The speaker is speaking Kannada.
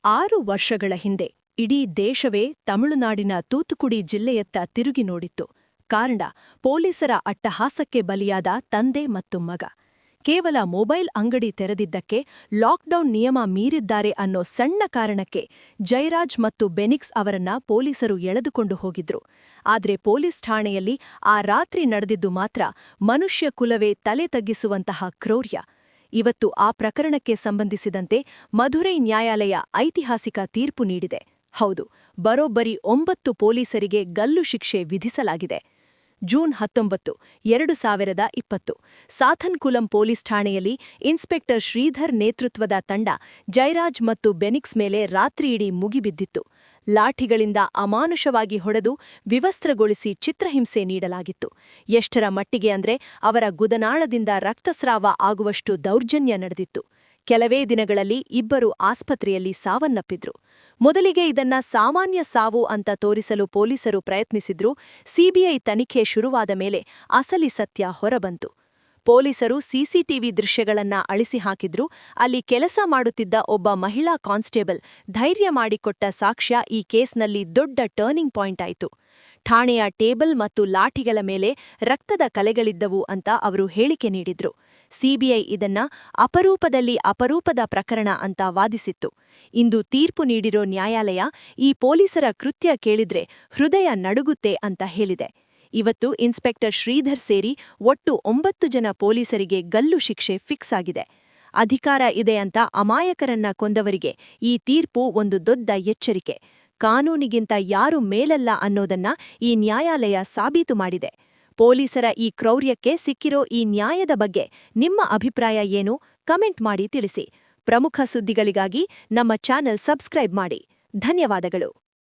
6 ವರ್ಷಗಳ ಹಿಂದೆ ಇಡೀ ದೇಶವೇ ತಮಿಳುನಾಡಿನ ತೂತುಕುಡಿ ಜಿಲ್ಲೆಯತ್ತ ತಿರುಗಿ ನೋಡಿತ್ತು. ಕಾರಣ ಪೊಲೀಸರ ಅಟ್ಟಹಾಸಕ್ಕೆ ಬಲಿಯಾದ ತಂದೆ ಮತ್ತು ಮಗ. ಕೇವಲ ಮೊಬೈಲ್ ಅಂಗಡಿ ತೆರೆದಿದ್ದಕ್ಕೆ ಲಾಕ್ಡೌನ್ ನಿಯಮ ಮೀರಿದ್ದಾರೆ ಅನ್ನೋ ಸಣ್ಣ ಕಾರಣಕ್ಕೆ ಜಯರಾಜ್ ಮತ್ತು ಬೆನಿಕ್ಸ್ ಅವರನ್ನ ಪೊಲೀಸರು ಎಳೆದುಕೊಂಡು ಹೋಗಿದ್ರು. ಆದ್ರೆ ಪೊಲೀಸ್ ಠಾಣೆಯಲ್ಲಿ ಆ ರಾತ್ರಿ ನಡೆದಿದ್ದು ಮಾತ್ರ ಮನುಷ್ಯ ಕುಲವೇ ತಲೆ ತಗ್ಗಿಸುವಂತಹ ಕ್ರೌರ್ಯ. ಇವತ್ತು ಆ ಪ್ರಕರಣಕ್ಕೆ ಸಂಬಂಧಿಸಿದಂತೆ ಮಧುರೈ ನ್ಯಾಯಾಲಯ ಐತಿಹಾಸಿಕ ತೀರ್ಪು ನೀಡಿದೆ. ಹೌದು, ಬರೋಬ್ಬರಿ 9 ಪೊಲೀಸರಿಗೆ ಗಲ್ಲು ಶಿಕ್ಷೆ ವಿಧಿಸಲಾಗಿದೆ. ಜೂನ್ 19, 2020 ಸಾಥನ್ಕುಲಂ ಪೊಲೀಸ್ ಠಾಣೆಯಲ್ಲಿ ಇನ್ಸ್ಪೆಕ್ಟರ್ ಶ್ರೀಧರ್ ನೇತೃತ್ವದ ತಂಡ ಜಯರಾಜ್ ಮತ್ತು ಬೆನಿಕ್ಸ್ ಮೇಲೆ ರಾತ್ರಿಯಿಡೀ ಮುಗಿಬಿದ್ದಿತ್ತು. ಲಾಠಿಗಳಿಂದ ಅಮಾನುಷವಾಗಿ ಹೊಡೆದು ವಿವಸ್ತ್ರಗೊಳಿಸಿ ಚಿತ್ರಹಿಂಸೆ ನೀಡಲಾಗಿತ್ತು. ಎಷ್ಟರ ಮಟ್ಟಿಗೆ ಅಂದ್ರೆ ಅವರ ಗುದನಾಳದಿಂದ ರಕ್ತಸ್ರಾವ ಆಗುವಷ್ಟು ದೌರ್ಜನ್ಯ ನಡೆದಿತ್ತು. ಕೆಲವೇ ದಿನಗಳಲ್ಲಿ ಇಬ್ಬರು ಆಸ್ಪತ್ರೆಯಲ್ಲಿ ಸಾವನ್ನಪ್ಪಿದ್ರು. ಮೊದಲಿಗೆ ಇದನ್ನ ಸಾಮಾನ್ಯ ಸಾವು ಅಂತ ತೋರಿಸಲು ಪೊಲೀಸರು ಪ್ರಯತ್ನಿಸಿದ್ರು. ಸಿಬಿಐ ತನಿಖೆ ಶುರುವಾದ ಮೇಲೆ ಅಸಲಿ ಸತ್ಯ ಹೊರಬಂತು. ಪೊಲೀಸರು ಸಿಸಿಟಿವಿ ದೃಶ್ಯಗಳನ್ನ ಅಳಿಸಿ ಹಾಕಿದ್ರು. ಅಲ್ಲಿ ಕೆಲಸ ಮಾಡುತ್ತಿದ್ದ ಒಬ್ಬ ಮಹಿಳಾ ಕಾನ್ಸ್ಟೇಬಲ್ ಧೈರ್ಯ ಮಾಡಿಕೊಟ್ಟ ಸಾಕ್ಷ್ಯ ಈ ಕೇಸ್ನಲ್ಲಿ ದೊಡ್ಡ ಟರ್ನಿಂಗ್ ಪಾಯಿಂಟ್ ಆಯಿತು. ಠಾಣೆಯ ಟೇಬಲ್ ಮತ್ತು ಲಾಠಿಗಳ ಮೇಲೆ ರಕ್ತದ ಕಲೆಗಳಿದ್ದವು ಅಂತ ಅವರು ಹೇಳಿಕೆ ನೀಡಿದ್ರು. ಸಿಬಿಐ ಇದನ್ನ ಅಪರೂಪದ ಪ್ರಕರಣ ಅಂತ ವಾದಿಸಿತ್ತು. ಇಂದು ತೀರ್ಪು ನೀಡಿರೋ ನ್ಯಾಯಾಲಯ ಈ ಪೊಲೀಸರ ಕೃತ್ಯ ಕೇಳಿದ್ರೆ ಹೃದಯ ನಡುಗುತ್ತೆ ಅಂತ ಹೇಳಿದೆ. ಇವತ್ತು ಇನ್ಸ್ಪೆಕ್ಟರ್ ಶ್ರೀಧರ್ ಸೇರಿ ಒಟ್ಟು 9 ಜನ ಪೊಲೀಸರಿಗೆ ಗಲ್ಲು ಶಿಕ್ಷೆ ಫಿಕ್ಸ್ ಆಗಿದೆ. ಅಧಿಕಾರ ಇದೆ ಅಂತ ಅಮಾಯಕರನ್ನ ಕೊಂದವರಿಗೆ ಈ ತೀರ್ಪು ಒಂದು ದೊಡ್ಡ ಎಚ್ಚರಿಕೆ. ಕಾನೂನಿಗಿಂತ ಯಾರು ಮೇಲಲ್ಲ ಅನ್ನೋದನ್ನ ಈ ನ್ಯಾಯಾಲಯ ಸಾಬೀತು ಮಾಡಿದೆ. ಪೊಲೀಸರ ಈ ಕ್ರೌರ್ಯಕ್ಕೆ ಸಿಕ್ಕಿರೋ ಈ ನ್ಯಾಯದ ಬಗ್ಗೆ ನಿಮ್ಮ ಅಭಿಪ್ರಾಯ ಏನು? ಕಮೆಂಟ್ ಮಾಡಿ ತಿಳಿಸಿ. ಪ್ರಮುಖ ಸುದ್ದಿಗಳಿಗಾಗಿ ನಮ್ಮ ಚಾನೆಲ್ ಸಬ್ಸ್ಕ್ರೈಬ್ ಮಾಡಿ. ಧನ್ಯವಾದಗಳು.